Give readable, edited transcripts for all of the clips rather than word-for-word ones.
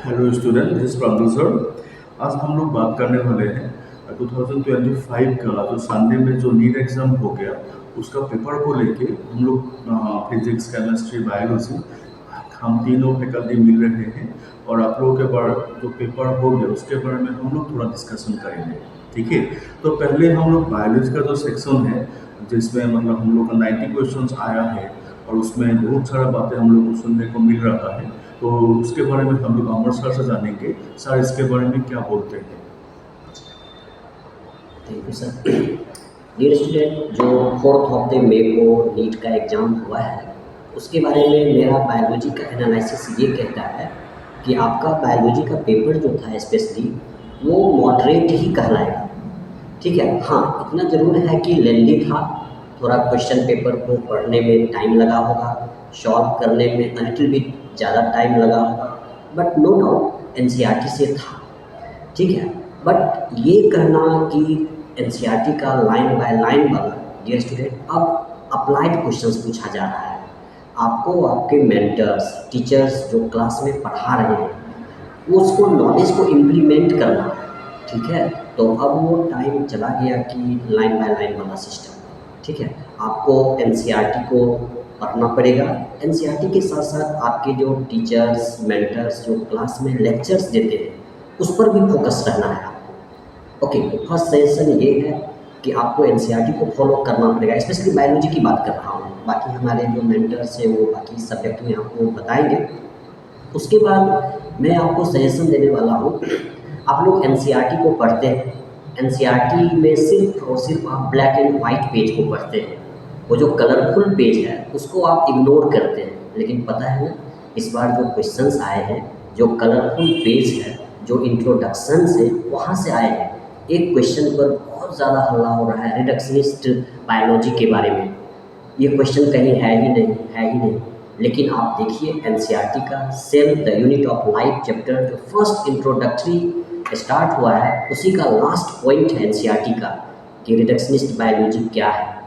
Hello student, this is Prabhu sir. आज हम लोग बात करने वाले हैं 2025 का जो संडे में जो नीट एग्जाम हो गया उसका पेपर को लेके हम लोग फिजिक्स, केमिस्ट्री, बायोलॉजी हम तीनों फैकल्टी मिल रहे हैं और आप लोगों के बारे जो पेपर हो गया उसके बारे में हम लोग थोड़ा डिस्कशन करेंगे। ठीक है, तो पहले हम लोग बायोलॉजी का जो सेक्शन है जिसमें मतलब हम लोग का 90 क्वेश्चंस आया है और उसमें बहुत सारा बातें हम लोग को सुनने को मिल रहा है, तो उसके बारे में हम लोग अमर सर से जानेंगे। सर इसके बारे में क्या बोलते हैं? Thank you sir. Dear student, जो 4 हफ्ते मई को नीट का एग्ज़ाम हुआ है उसके बारे में मेरा बायोलॉजी का एनालिसिस ये कहता है कि आपका बायोलॉजी का पेपर जो था स्पेशली वो मॉडरेट ही कहलाएगा। ठीक है, हाँ इतना ज़रूर है कि लेंदी था, थोड़ा क्वेश्चन पेपर को पढ़ने में टाइम लगा होगा, सॉल्व करने में लिटिल बिट ज़्यादा टाइम लगा होगा, बट नो डाउट एनसीईआरटी से था। ठीक है, बट ये कहना कि एनसीईआरटी का लाइन बाय लाइन वाला, डियर स्टूडेंट, अब अप्लाइड क्वेश्चंस पूछा जा रहा है। आपको आपके मेंटर्स, टीचर्स जो क्लास में पढ़ा रहे हैं वो उसको नॉलेज को इम्प्लीमेंट करना है। ठीक है, तो अब वो टाइम चला गया कि लाइन बाय लाइन वाला सिस्टम। ठीक है, आपको एनसीईआरटी को पढ़ना पड़ेगा। एनसीईआरटी के साथ साथ आपके जो टीचर्स, मेंटर्स जो क्लास में लेक्चर्स देते हैं उस पर भी फोकस रहना है आपको। ओके, तो फर्स्ट सजेशन ये है कि आपको एनसीईआरटी को फॉलो करना पड़ेगा। स्पेशली बायोलॉजी की बात कर रहा हूँ, बाकी हमारे जो मेंटर्स हैं वो बाकी सब्जेक्ट में आपको बताएंगे। उसके बाद मैं आपको सजेशन देने वाला हूँ, आप लोग एनसीईआरटी को पढ़ते हैं, एनसीईआरटी में सिर्फ और सिर्फ आप ब्लैक एंड वाइट पेज को पढ़ते हैं, वो जो कलरफुल पेज है उसको आप इग्नोर करते हैं। लेकिन पता है ना, इस बार जो क्वेश्चंस आए हैं, जो कलरफुल पेज है, जो इंट्रोडक्शन से वहाँ से आए हैं, एक क्वेश्चन पर बहुत ज़्यादा हल्ला हो रहा है रिडक्शनिस्ट बायोलॉजी के बारे में। ये क्वेश्चन कहीं है ही नहीं। लेकिन आप देखिए एनसीईआरटी का cell the unit of life chapter जो फर्स्ट इंट्रोडक्टरी स्टार्ट हुआ है उसी का लास्ट पॉइंट है एनसीईआरटी का कि रिडक्शनिस्ट बायोलॉजी क्या है।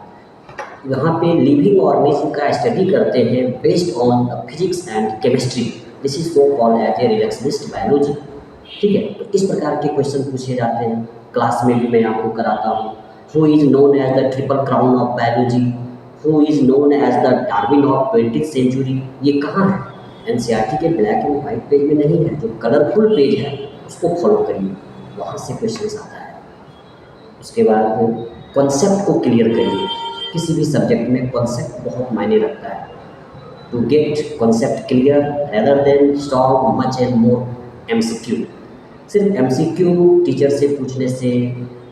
यहाँ पे लिविंग ऑर्गेनिज्म का स्टडी करते हैं based on the physics and chemistry, this is so called as a reductionist biology. ठीक है, तो इस प्रकार के क्वेश्चन पूछे जाते हैं, क्लास में भी मैं आपको कराता हूँ। Who is known as the triple crown of biology, who is known as the Darwin of 20th century, ये कहाँ है? एनसीईआरटी के ब्लैक एंड वाइट पेज में नहीं है, जो कलरफुल पेज है उसको फॉलो करिए, वहाँ से क्वेश्चन आता है। उसके बाद कॉन्सेप्ट को क्लियर करिए, किसी भी सब्जेक्ट में कॉन्सेप्ट बहुत मायने रखता है। To get concept clear rather than solve much and more MCQ. सिर्फ एमसीक्यू टीचर से पूछने से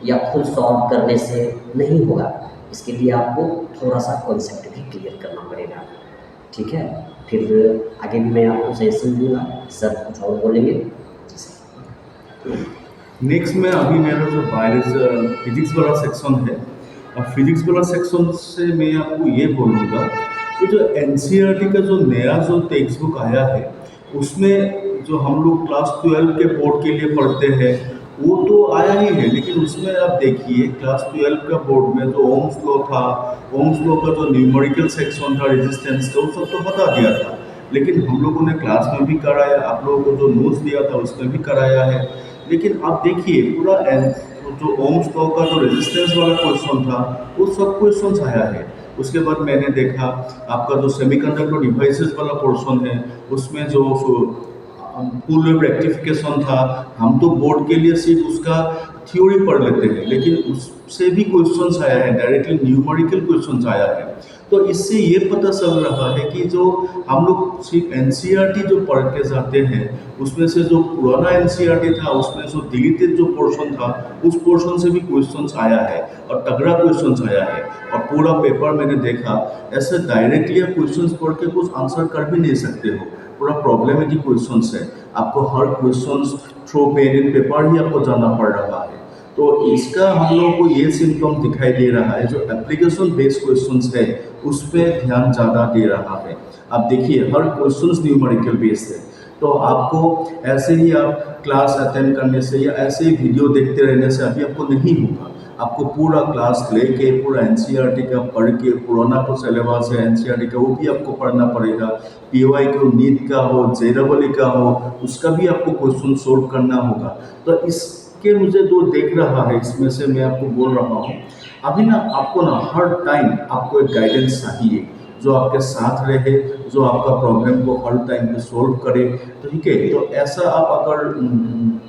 या खुद सॉल्व करने से नहीं होगा, इसके लिए आपको थोड़ा सा कॉन्सेप्ट भी क्लियर करना पड़ेगा। ठीक है, फिर आगे भी मैं आपको सजेशन दूंगा, सर कुछ और बोलेंगे। नेक्स्ट में अभी मेरा जो बायोलॉजी फिजिक्स वाला सेक्शन है, और फिजिक्स वाला सेक्शन से मैं आपको ये बोलूँगा कि जो एनसीईआरटी का जो नया जो टेक्स्ट बुक आया है उसमें जो हम लोग क्लास 12 के बोर्ड के लिए पढ़ते हैं वो तो आया ही है, लेकिन उसमें आप देखिए क्लास 12 का बोर्ड में जो ओम्स लॉ था, ओम्स लॉ का जो न्यूमेरिकल सेक्शन था रेजिस्टेंस का, वो सब तो बता दिया था। लेकिन हम लोगों ने क्लास में भी कराया, आप लोगों को जो नोट्स दिया था उसमें भी कराया है। लेकिन आप देखिए पूरा जो ओम्स लॉ का जो रेजिस्टेंस वाला क्वेश्चन था वो सब क्वेश्चन आया है। उसके बाद मैंने देखा आपका जो सेमीकंडक्टर डिवाइसेस वाला पोर्शन है उसमें जो फुल वेव रेक्टिफिकेशन था, हम तो बोर्ड के लिए सिर्फ उसका थ्योरी पढ़ लेते हैं, लेकिन उससे भी क्वेश्चंस आया है, डायरेक्टली न्यूमेरिकल क्वेश्चंस आया है। तो इससे ये पता चल रहा है कि जो हम लोग सिर्फ एनसीईआरटी जो पढ़ के जाते हैं उसमें से जो पुराना एनसीईआरटी था उसमें जो डिलीटेड जो पोर्शन था उस पोर्शन से भी क्वेश्चंस आया है और तगड़ा क्वेश्चंस आया है। और पूरा पेपर मैंने देखा, ऐसे डायरेक्टली आप क्वेश्चंस पढ़ के कुछ आंसर कर भी नहीं सकते हो, पूरा प्रॉब्लमेटिक क्वेश्चंस है, आपको हर questions through pen and paper ही आपको जाना पड़ रहा है। तो इसका हम लोगों को ये सिम्टम दिखाई दे रहा है, जो एप्लीकेशन बेस्ड क्वेश्चंस है उस पर ध्यान ज़्यादा दे रहा है। आप देखिए हर क्वेश्चंस न्यूमेरिकल बेस्ड है, तो आपको ऐसे ही आप क्लास अटेंड करने से या ऐसे ही वीडियो देखते रहने से अभी आपको नहीं होगा। आपको पूरा क्लास लेके पूरा एनसीईआरटी का पढ़ के, पुराना को सिलेबस है एनसीईआरटी का वो भी आपको पढ़ना पड़ेगा। पीवाई को नीट का हो, जेईई का हो, उसका भी आपको क्वेश्चन सोल्व करना होगा। तो इसके मुझे जो देख रहा है इसमें से मैं आपको बोल रहा हूँ, अभी ना आपको ना हर टाइम आपको एक गाइडेंस चाहिए जो आपके साथ रहे, जो आपका प्रॉब्लम को हर टाइम पे सोल्व करे। तो ठीक है, तो ऐसा आप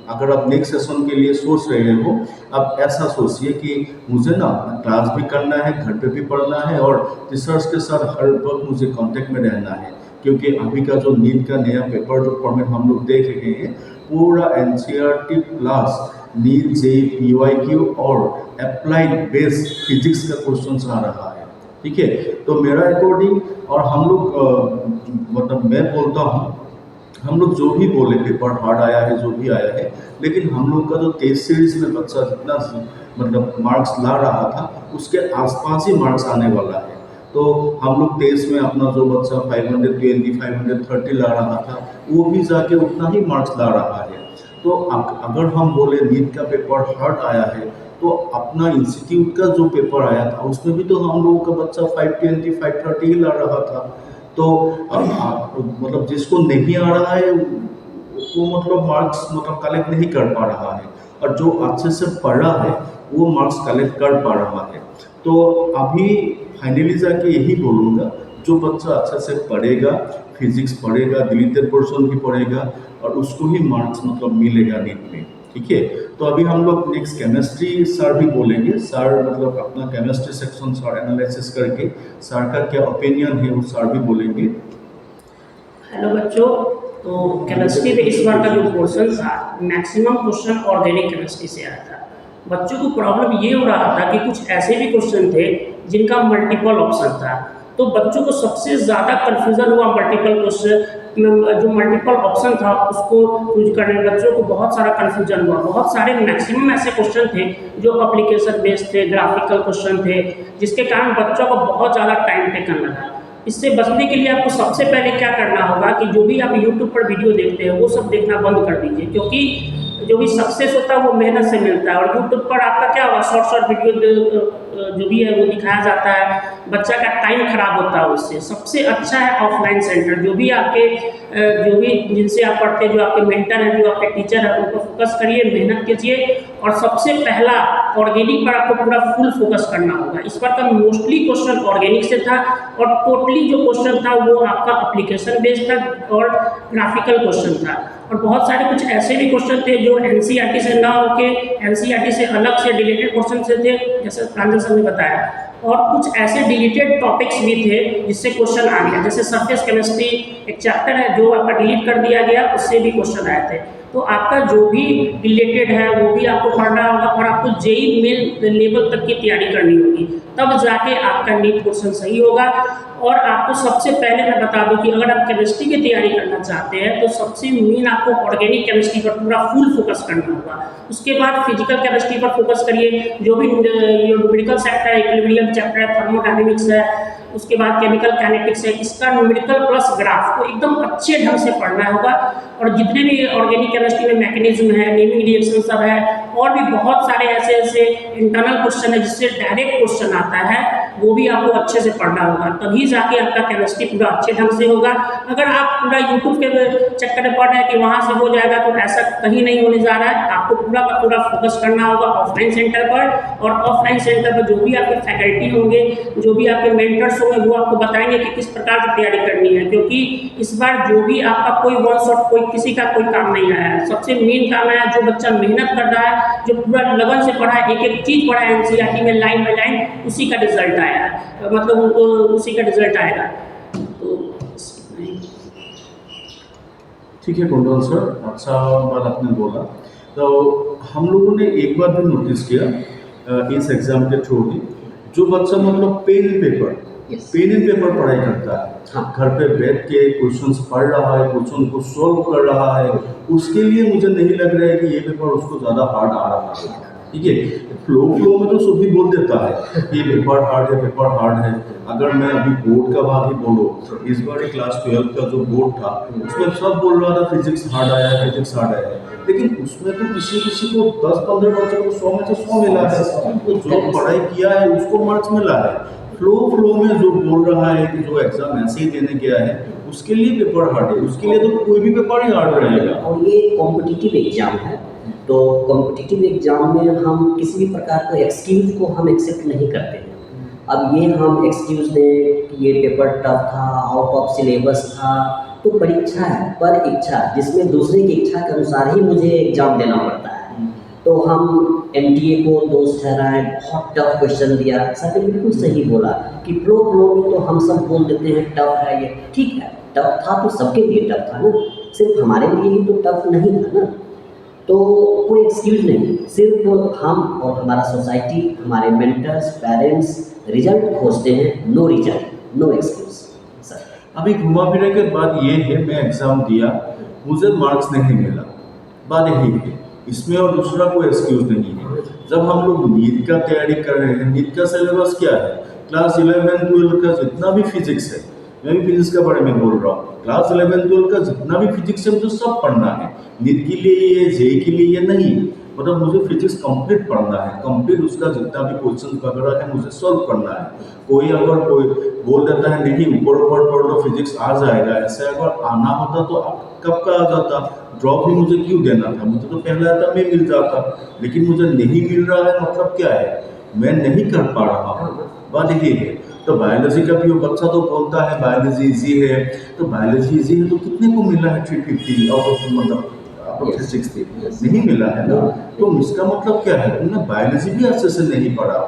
अगर आप नेक्स्ट सेशन के लिए सोच रहे हो, आप ऐसा सोचिए कि मुझे ना क्लास भी करना है, घर पे भी पढ़ना है और टीचर्स के साथ हर वक्त मुझे कांटेक्ट में रहना है। क्योंकि अभी का जो नीट का नया पेपर जो फॉर्मेट हम लोग देख रहे हैं, पूरा NCERT plus NEET JEE PYQ और अप्लाइड बेस्ड फिजिक्स का क्वेश्चन आ रहा है। ठीक है, तो मेरा अकॉर्डिंग और हम लोग मतलब मैं बोलता हूँ, हम लोग जो भी बोले पेपर हार्ड आया है, जो भी आया है, लेकिन हम लोग का जो टेस्ट सीरीज में बच्चा जितना मतलब मार्क्स ला रहा था उसके आसपास ही मार्क्स आने वाला है। तो हम लोग टेस्ट में अपना जो बच्चा 520 530 ला रहा था वो भी जाके उतना ही मार्क्स ला रहा है। तो अगर हम बोले नीट का पेपर हार्ड आया है, तो अपना इंस्टीट्यूट का जो पेपर आया था उसमें भी तो हम लोगों का बच्चा 520 530 ही ला रहा था। तो मतलब जिसको नहीं आ रहा है वो मतलब मार्क्स मतलब कलेक्ट नहीं कर पा रहा है, और जो अच्छे से पढ़ रहा है वो मार्क्स कलेक्ट कर पा रहा है। तो अभी फाइनली जाके यही बोलूँगा, जो बच्चा अच्छे से पढ़ेगा, फिजिक्स पढ़ेगा, डिलीटेड पोर्शन भी पढ़ेगा और उसको ही मार्क्स मतलब मिलेगा नीट में। ठीक है, तो अभी हम लोग नेक्स्ट केमिस्ट्री सर भी बोलेंगे। सर मतलब अपना केमिस्ट्री सेक्शन सर एनालिसिस करके सर का क्या ओपिनियन है वो सर भी बोलेंगे। हेलो बच्चों, तो केमिस्ट्री में इस बार का जो पोर्शन था मैक्सिमम क्वेश्चन ऑर्गेनिक केमिस्ट्री से आया था। बच्चों को प्रॉब्लम ये हो रहा था कि कुछ ऐसे भी क्वेश्चन थे जिनका मल्टीपल ऑप्शन था, तो बच्चों को सबसे ज़्यादा कन्फ्यूज़न हुआ मल्टीपल क्वेश्चन, जो मल्टीपल ऑप्शन था उसको यूज करने में बच्चों को बहुत सारा कन्फ्यूजन हुआ। बहुत सारे मैक्सिमम ऐसे क्वेश्चन थे जो एप्लीकेशन बेस्ड थे, ग्राफिकल क्वेश्चन थे, जिसके कारण बच्चों को बहुत ज़्यादा टाइम टेकन लगा। इससे बचने के लिए आपको सबसे पहले क्या करना होगा कि जो भी आप यूट्यूब पर वीडियो देखते हैं वो सब देखना बंद कर दीजिए, क्योंकि जो भी सक्सेस होता है वो मेहनत से मिलता है। और यूट्यूब पर आपका क्या होगा, शॉर्ट शॉर्ट वीडियो जो भी है वो दिखाया जाता है, बच्चा का टाइम खराब होता है उससे। सबसे अच्छा है ऑफलाइन सेंटर, जो भी आपके जो भी जिनसे आप पढ़ते हैं, जो आपके मेंटर हैं, जो आपके टीचर हैं, उन पर फोकस करिए, मेहनत कीजिए। और सबसे पहला ऑर्गेनिक पर आपको पूरा फुल फोकस करना होगा। इस बार का मोस्टली क्वेश्चन ऑर्गेनिक से था और टोटली जो क्वेश्चन था वो आपका एप्लीकेशन बेस्ड था और ग्राफिकल क्वेश्चन था। और बहुत सारे कुछ ऐसे भी क्वेश्चन थे जो एनसीईआरटी से ना होके एनसीईआरटी से अलग से डिलीटेड क्वेश्चन से थे, जैसे प्रांजल सर ने बताया। और कुछ ऐसे डिलीटेड टॉपिक्स भी थे जिससे क्वेश्चन आ गया, जैसे सरफेस केमिस्ट्री एक चैप्टर है जो आपका डिलीट कर दिया गया, उससे भी क्वेश्चन आए थे। तो आपका जो भी रिलेटेड है वो भी आपको पढ़ना होगा और आपको जेईई मेन लेवल तक की तैयारी करनी होगी, तब जाके आपका नीट क्वेश्चन सही होगा। और आपको सबसे पहले मैं बता दूं कि अगर आप केमिस्ट्री की तैयारी करना चाहते हैं तो सबसे मेन आपको ऑर्गेनिक केमिस्ट्री पर पूरा फुल फोकस करना होगा। उसके बाद फिजिकल केमिस्ट्री पर फोकस करिए, जो भी न्यूमेरिकल सेक्टर है, इक्विलिब्रियम चैप्टर है, थर्मोडायनेमिक्स है, उसके बाद केमिकल काइनेटिक्स है, इसका न्यूमेरिकल प्लस ग्राफ को एकदम अच्छे ढंग से पढ़ना होगा। और जितने भी ऑर्गेनिक केमिस्ट्री में मैकेनिज्म है, नेमिंग रिएक्शन सब है, और भी बहुत सारे ऐसे ऐसे इंटरनल क्वेश्चन है जिससे डायरेक्ट क्वेश्चन आता है, वो भी आपको अच्छे से पढ़ना होगा, तभी जाके आपका केमिस्ट्री पूरा अच्छे ढंग से होगा। अगर आप पूरा यूट्यूब के चक्कर में पढ़ रहे हैं कि वहाँ से हो जाएगा, तो ऐसा कहीं नहीं होने जा रहा है। आपको पूरा का पूरा फोकस करना होगा ऑफलाइन सेंटर पर, और ऑफलाइन सेंटर पर जो भी आपके फैकल्टी होंगे, जो भी आपके मेंटर्स होंगे, वो आपको बताएंगे कि किस प्रकार की तैयारी करनी है। क्योंकि इस बार जो भी आपका कोई वन शॉट कोई किसी का कोई काम नहीं आया है। सबसे मेन काम है जो बच्चा मेहनत कर रहा है, जो पूरा लगन से पढ़ा है, एक एक चीज़ पढ़ा है एनसीईआरटी में लाइन बाय लाइन, उसी का रिजल्ट आया है, मतलब उसी का रिजल्ट आएगा। तो ठीक है कुंडल सर, अच्छा बात आपने बोला। तो हम लोगों ने एक बार भी नोटिस किया इस एग्ज़ाम के थ्रू ही, जो बच्चा मतलब पेन एंड पेपर पढ़ाई करता है, हाँ। घर पे बैठ के क्वेश्चंस पढ़ रहा है, क्वेश्चन को सॉल्व कर रहा है, उसके लिए मुझे नहीं लग रहा है कि ये पेपर उसको ज़्यादा हार्ड आ रहा है। ठीक है। फ्लो में तो सभी बोल देता है कि पेपर हार्ड है, पेपर हार्ड है। अगर मैं अभी बोर्ड का बात ही बोलूँ, इस बार क्लास 12 का जो बोर्ड था उसमें सब बोल रहा था फिजिक्स हार्ड आया है, फिजिक्स हार्ड आया है, लेकिन उसमें तो किसी किसी को 10-15 बच्चों को 100 में से 100 मिला है। तो जो पढ़ाई किया है उसको मार्क्स मिला है। फ्लो में जो बोल रहा है कि जो एग्जाम ऐसे ही देने गया है उसके लिए पेपर हार्ड है, उसके लिए तो कोई भी पेपर ही हार्ड रहेगा। और ये कॉम्पिटिटिव एग्जाम है, तो कॉम्पिटिटिव एग्जाम में हम किसी भी प्रकार को एक्सक्यूज को हम एक्सेप्ट नहीं करते हैं। अब ये हम एक्सक्यूज दें कि ये पेपर टफ था, आउट ऑफ सिलेबस था, तो परीक्षा है पर इच्छा, जिसमें दूसरे की इच्छा के अनुसार ही मुझे एग्जाम देना पड़ता है। तो हम एनटीए को दोस्त ठहराएं, बहुत टफ क्वेश्चन दिया, सर ने बिल्कुल सही बोला कि फ्लो में तो हम सब बोल देते हैं टफ है ये, ठीक है टफ था तो सबके लिए टफ था ना, सिर्फ हमारे लिए ही तो टफ नहीं था ना। तो कोई एक्सक्यूज नहीं, सिर्फ हम और हमारा सोसाइटी, हमारे मेंटर्स, पेरेंट्स रिजल्ट खोजते हैं, no result no excuse. Sir अभी घुमा फिरा के बात ये है, मैं एग्जाम दिया, मुझे मार्क्स नहीं मिला, बात यही है, इसमें और दूसरा कोई एक्सक्यूज नहीं है। जब हम लोग नीट का तैयारी कर रहे हैं, नीट का सिलेबस क्या है, क्लास 11-12 का जितना भी फिजिक्स है, मैं भी फिजिक्स के बारे में बोल रहा हूँ, क्लास 11-12 का जितना भी फिजिक्स है मुझे सब पढ़ना है। नीट के लिए ये, जेई के लिए ये नहीं, मतलब मुझे फिजिक्स कंप्लीट पढ़ना है, कंप्लीट उसका जितना भी क्वेश्चन वगैरह है मुझे सॉल्व करना है। कोई अगर कोई बोल देता है नहीं ऊपर ऊपर पढ़ लो फिजिक्स आ जाएगा, ऐसे अगर आना होता तो कब का आ जाता, ड्रॉप ही मुझे क्यों देना था, मुझे तो पहला अटेम्प्ट में मिल जाता, लेकिन मुझे नहीं मिल रहा है, मतलब क्या है, मैं नहीं कर पा रहा हूँ, बात यही है। तो बायोलॉजी का भी वो बच्चा तो बोलता है बायोलॉजी इजी है, तो बायोलॉजी इजी है तो कितने को मिला है 350 और मतलब 360 नहीं मिला है ना, तो इसका मतलब क्या है, तुमने बायोलॉजी भी अच्छे से नहीं पढ़ा।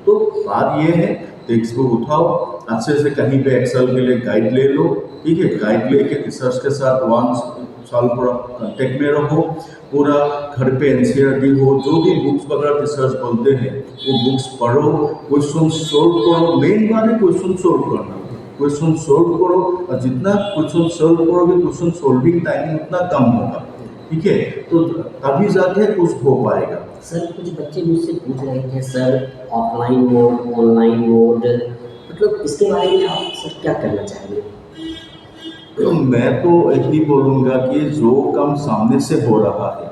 तो बात ये है, टेक्स्ट बुक उठाओ, अच्छे से कहीं पे एक्सेल के लिए गाइड ले लो, ठीक है, गाइड लेके रिसर्च के साथ 1 साल पूरा कांटेक्ट में रहो, पूरा घर पे एनसीईआरटी हो, जो भी बुक्स वगैरह रिसर्च बोलते हैं वो बुक्स पढ़ो, क्वेश्चन सोल्व करो, मेन बात है क्वेश्चन सोल्व करना, क्वेश्चन सोल्व करो, और जितना क्वेश्चन सोल्व करोगे क्वेश्चन सोल्विंग टाइम उतना कम होगा, ठीक है, तो तभी जाके कुछ हो पाएगा। सर कुछ बच्चे मुझसे पूछ रहे थे sir offline mode online mode, मतलब इसके बारे में आप सर क्या करना चाहेंगे? तो मैं तो यही बोलूँगा कि जो काम सामने से हो रहा है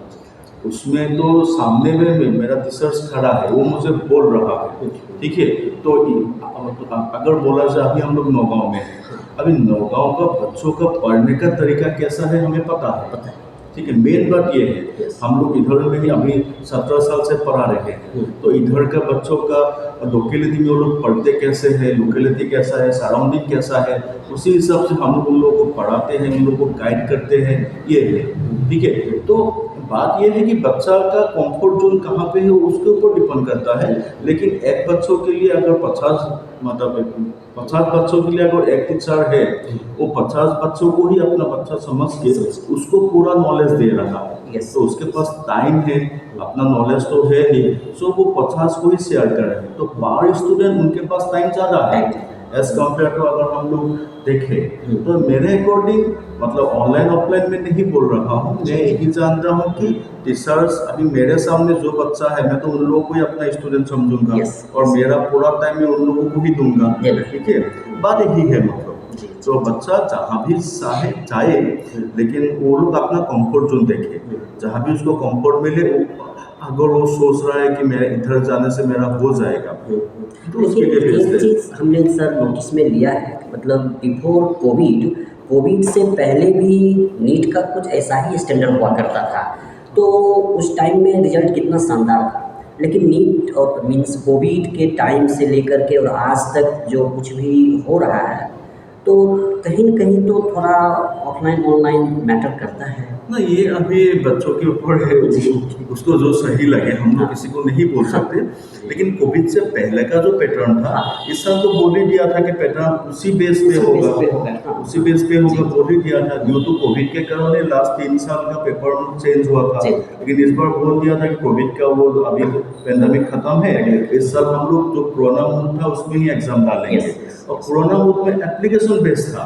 उसमें तो सामने में मेरा रिसर्च खड़ा है, वो मुझे बोल रहा है, ठीक है, तो अगर बोला जाए अभी हम लोग नौगांव में हैं, अभी नौगांव का बच्चों का पढ़ने का तरीका कैसा है हमें पता है, ठीक है, मेन बात ये है, हम लोग इधर में ही अभी 17 साल से पढ़ा रहे हैं, तो इधर का बच्चों का लोकेलिटी में वो लोग पढ़ते कैसे हैं, लोकेलिटी कैसा है, सराउंडिंग कैसा है, उसी हिसाब से हम लोग उन लोगों को पढ़ाते हैं, उन लोगों को गाइड करते हैं, ये है, ठीक है। तो बात ये है कि बच्चा का कंफर्ट जोन कहाँ पे है उसके ऊपर डिपेंड करता है, लेकिन एक बच्चों के लिए अगर 50 बच्चों के लिए अगर एक टीचर है, वो 50 बच्चों को ही अपना बच्चा समझ के उसको पूरा नॉलेज दे रहा है, तो उसके पास टाइम है, अपना नॉलेज तो है ही, सो वो 50 को ही शेयर कर रहे हैं, तो 12 स्टूडेंट उनके पास टाइम ज़्यादा है एज कम्पेयर टू अगर हम लोग देखें। तो मेरे अकॉर्डिंग मतलब ऑनलाइन ऑफलाइन में नहीं बोल रहा हूँ, मैं यही जानता हूँ कि टीचर्स अभी मेरे सामने जो बच्चा है मैं तो उन लोगों को ही अपना स्टूडेंट समझूंगा और मेरा पूरा टाइम मैं उन लोगों को ही दूंगा, ठीक है, बात यही है। मतलब तो बच्चा जहाँ भी चाहे लेकिन वो लोग अपना कंफर्ट जोन देखे, जहाँ भी उसको कंफर्ट मिले, अगर वो सोच रहा है कि मेरा इधर जाने से मेरा हो जाएगा तो उसके लिए एक चीज़ हमने सर नोटिस में लिया है, मतलब बिफोर कोविड से पहले भी नीट का कुछ ऐसा ही स्टैंडर्ड हुआ करता था, तो उस टाइम में रिजल्ट कितना शानदार था, लेकिन नीट और मीन्स कोविड के टाइम से लेकर के और आज तक जो कुछ भी हो रहा है, तो कहीं न कहीं तो थोड़ा ऑफलाइन ऑनलाइन मैटर करता है ना, ये अभी बच्चों के ऊपर है, उसको जो सही लगे, हम लोग किसी को नहीं बोल सकते, लेकिन कोविड से पहले का जो पैटर्न था इस साल तो बोल ही दिया था कि पैटर्न उसी बेस पे होगा, बोल ही दिया था, ड्यू टू कोविड के कारण लास्ट 3 साल का पेपर चेंज हुआ था, लेकिन इस बार बोल दिया था कि कोविड का वो अभी पेंडेमिक खत्म है, इस साल हम लोग जो कोरोना मूड था उसमें ही एग्जाम डालेंगे, और कोरोना मूड में एप्लीकेशन बेस्ड था,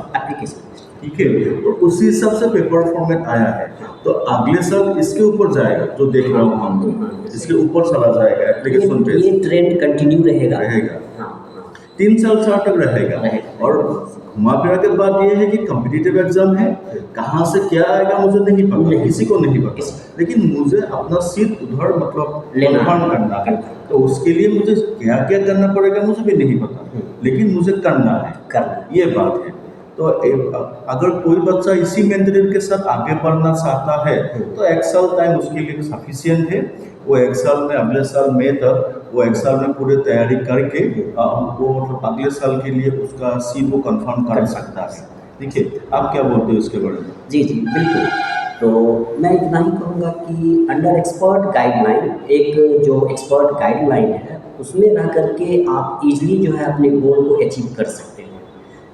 ठीक है, तो उसी हिसाब से पेपर फॉर्मेट आया है। तो अगले साल इसके ऊपर जाएगा, जो देख रहा हूँ हम, इसके ऊपर चला जाएगा एप्लीकेशन पे, ये ट्रेंड कंटिन्यू रहेगा। रहेगा। हाँ हाँ 3 साल 4 तक रहेगा। रहेगा। और घुमा फिरा के बात यह है कि कॉम्पिटिटिव एग्जाम है, कहाँ से क्या आएगा मुझे नहीं पता, किसी को नहीं पता, लेकिन मुझे अपना सीट उधर मतलब लेना कन्फर्म करना है। तो उसके लिए मुझे क्या क्या करना पड़ेगा मुझे भी नहीं पता, लेकिन मुझे करना है, करना। ये बात है। तो अगर कोई बच्चा इसी मेंटलिटी के साथ आगे बढ़ना चाहता है तो 1 साल टाइम उसके लिए सफिशियंट है। वो 1 साल में, अगले साल मई तक वो 1 साल में पूरी तैयारी करके वो मतलब अगले साल के लिए उसका सीट वो कंफर्म कर सकता है। ठीक है, आप क्या बोलते हो इसके बारे में? जी जी बिल्कुल। तो मैं इतना ही कहूँगा कि अंडर एक्सपर्ट गाइडलाइन, एक जो एक्सपर्ट गाइडलाइन है उसमें रह करके आप इजीली जो है अपने गोल को अचीव कर सकते हैं।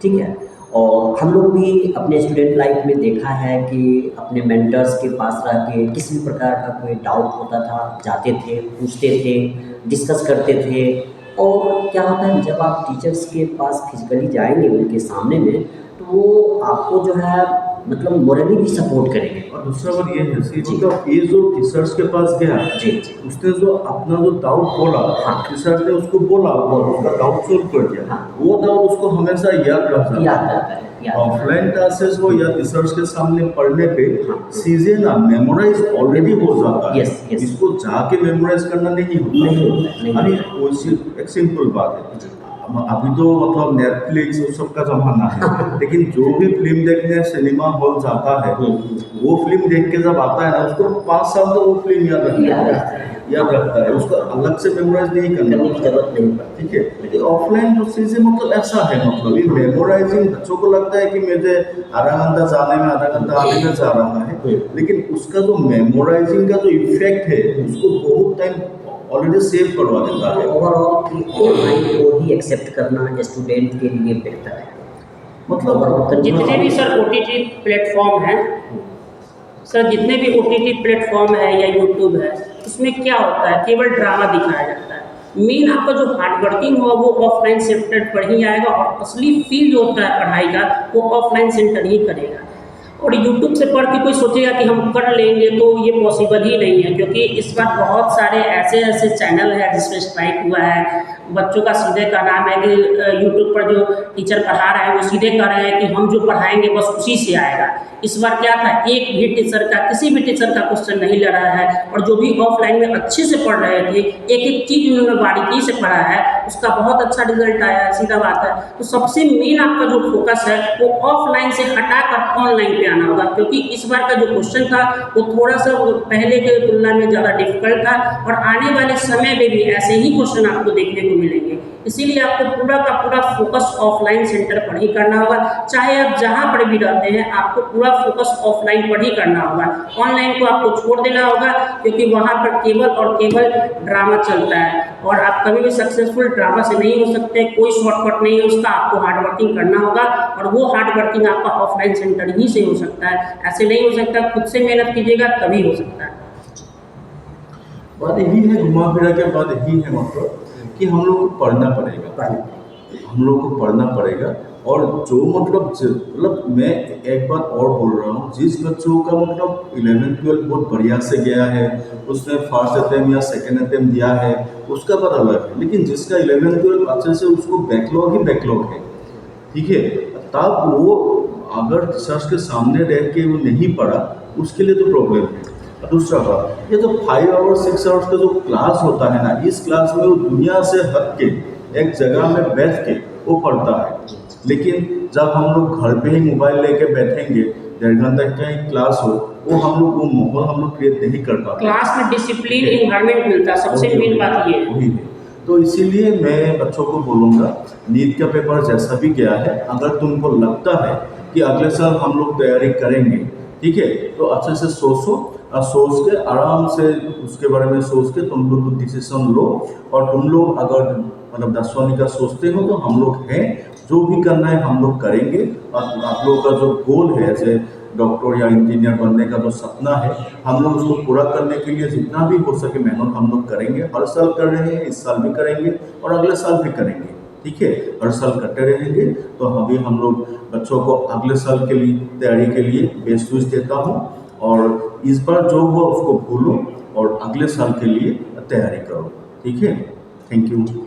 ठीक है, और हम लोग भी अपने स्टूडेंट लाइफ में देखा है कि अपने मेंटर्स के पास रह के किसी भी प्रकार का कोई डाउट होता था, जाते थे, पूछते थे, डिस्कस करते थे। और क्या होता है जब आप टीचर्स के पास फिजिकली जाएंगे उनके सामने में, तो वो आपको जो है मतलब मोरली भी सपोर्ट करेंगे। और दूसरा बात ये है कि जी। मतलब ये जो टीचर्स के पास गया, जी जी उसने जो अपना जो डाउट बोला, हाँ। टीचर ने उसको बोला और उसका डाउट सोल्व कर दिया, हाँ। वो डाउट उसको हमेशा याद रहता है। याद रहता है, याद रहता है। ऑफलाइन क्लासेस हो या टीचर्स के सामने पढ़ने पे हाँ। चीजें ना मेमोराइज ऑलरेडी हो जाता है। Yes, yes. इसको जाके मेमोराइज करना नहीं होता। नहीं होता है, नहीं अरे होता है। वैसे एक सिंपल बात है, अभी तो मतलब नेटफ्लिक्स उस सब का जमाना है, लेकिन जो भी फिल्म देखने सिनेमा हॉल जाता है वो फिल्म देख के जब आता है ना, उसको 5 साल तो वो फिल्म याद रखता है, याद रखता है, उसको अलग से मेमोराइज नहीं करने की करना। जरूरत नहीं पड़ती। ठीक है, लेकिन ऑफलाइन जो चीज़ें मतलब ऐसा है, मतलब ये मेमोराइजिंग बच्चों को लगता है कि मुझे आधा घंटा जाने में, आधा घंटा आने में जा रहा है, लेकिन उसका जो मेमोराइजिंग का जो इफेक्ट है उसको बहुत टाइम ऑलरेडी सेव करवा देता है। ओवरऑल कि ऑनलाइन को ही एक्सेप्ट करना स्टूडेंट के लिए बेहतर है। मतलब जितने भी सर OTT प्लेटफॉर्म हैं, सर जितने भी OTT प्लेटफॉर्म है या यूट्यूब है, उसमें क्या होता है केवल ड्रामा दिखाया जाता है। मेन आपका जो हार्ड वर्किंग होगा वो ऑफलाइन सेंटर पर ही आएगा, और असली फील जो होता है पढ़ाई का वो ऑफलाइन सेंटर ही करेगा। और यूट्यूब से पढ़ के कोई सोचेगा कि हम कर लेंगे तो ये पॉसिबल ही नहीं है, क्योंकि इस बार बहुत सारे ऐसे चैनल हैं जिसमें स्ट्राइक हुआ है। बच्चों का सीधे का नाम है कि यूट्यूब पर जो टीचर पढ़ा रहे हैं वो सीधे कह रहे हैं कि हम जो पढ़ाएंगे बस उसी से आएगा। इस बार क्या था, एक भी टीचर का, किसी भी टीचर का क्वेश्चन नहीं लड़ा है, और जो भी ऑफलाइन में अच्छे से पढ़ रहे थे, एक एक चीज़ उन्होंने बारीकी से पढ़ा है, उसका बहुत अच्छा रिजल्ट आया है, सीधा बात है। तो सबसे मेन आपका जो फोकस है वो ऑफलाइन से हटाकर ऑनलाइन पे आना होगा, क्योंकि इस बार का जो क्वेश्चन था वो थोड़ा सा पहले के तुलना में ज़्यादा डिफिकल्ट था, और आने वाले समय में भी ऐसे ही क्वेश्चन आपको देखने को मिलेंगे। इसीलिए आपको पूरा का पूरा फोकस ऑफलाइन सेंटर पर ही करना होगा, चाहे आप जहाँ पर भी रहते हैं, आपको पूरा फोकस ऑफलाइन पर ही करना होगा। ऑनलाइन को आपको छोड़ देना होगा, क्योंकि वहाँ पर केवल और केवल ड्रामा चलता है, और आप कभी भी सक्सेसफुल ड्रामा से नहीं हो सकते। कोई शॉर्टकट नहीं है उसका, आपको हार्ड वर्किंग करना होगा, और वो हार्ड वर्किंग आपका ऑफलाइन सेंटर ही से हो सकता है, ऐसे नहीं हो सकता। खुद से मेहनत कीजिएगा तभी हो सकता है। बात यही है, घुमा फिरा के बात यही है मतलब कि हम लोग को पढ़ना पड़ेगा, हम लोग को पढ़ना पड़ेगा। और जो मतलब मैं एक बात और बोल रहा हूँ, जिस बच्चों का मतलब 11th-12th बहुत बढ़िया से गया है, उसने फर्स्ट अटेम्प्ट या सेकेंड अटेम्प्ट दिया है, उसका बात अलग है, लेकिन जिसका 11th-12th अच्छे से उसको बैकलॉग ही बैकलॉग है, ठीक है, तब वो अगर टीचर्स के सामने रह के वो नहीं पढ़ा, उसके लिए तो प्रॉब्लम है। दूसरा बात, ये जो 5 आवर्स 6 आवर्स का जो क्लास होता है ना, इस क्लास में वो दुनिया से हट के एक जगह में बैठ के वो पढ़ता है। लेकिन जब हम लोग घर पे ही मोबाइल लेके बैठेंगे, 1.5 घंटा का ही क्लास हो, वो हम लोग वो माहौल हम लोग क्रिएट नहीं कर पाते। क्लास में डिसिप्लिन इन्वायरमेंट मिलता है, सबसे मेन बात ये है। वही है। तो इसीलिए मैं बच्चों को बोलूँगा, नीट का पेपर जैसा भी गया है, अगर तुमको लगता है कि अगले साल हम लोग तैयारी करेंगे, ठीक है, तो अच्छे से सोचो, और सोच के आराम से उसके बारे में सोच के तुम लोग डिसीजन लो। और तुम लोग अगर मतलब 10वीं का सोचते हो तो हम लोग हैं, जो भी करना है हम लोग करेंगे। और आप लोगों का जो गोल है, जैसे डॉक्टर या इंजीनियर बनने का जो सपना है, हम लोग उसको पूरा करने के लिए जितना भी हो सके मेहनत हम लोग करेंगे। हर साल कर रहे हैं, इस साल भी करेंगे और अगले साल भी करेंगे। ठीक है, हर साल करते रहेंगे। तो अभी हम लोग बच्चों को अगले साल के लिए तैयारी के लिए बेस्ट विश देता हूँ, और इस बार जो हुआ उसको भूलो और अगले साल के लिए तैयारी करो। ठीक है, थैंक यू।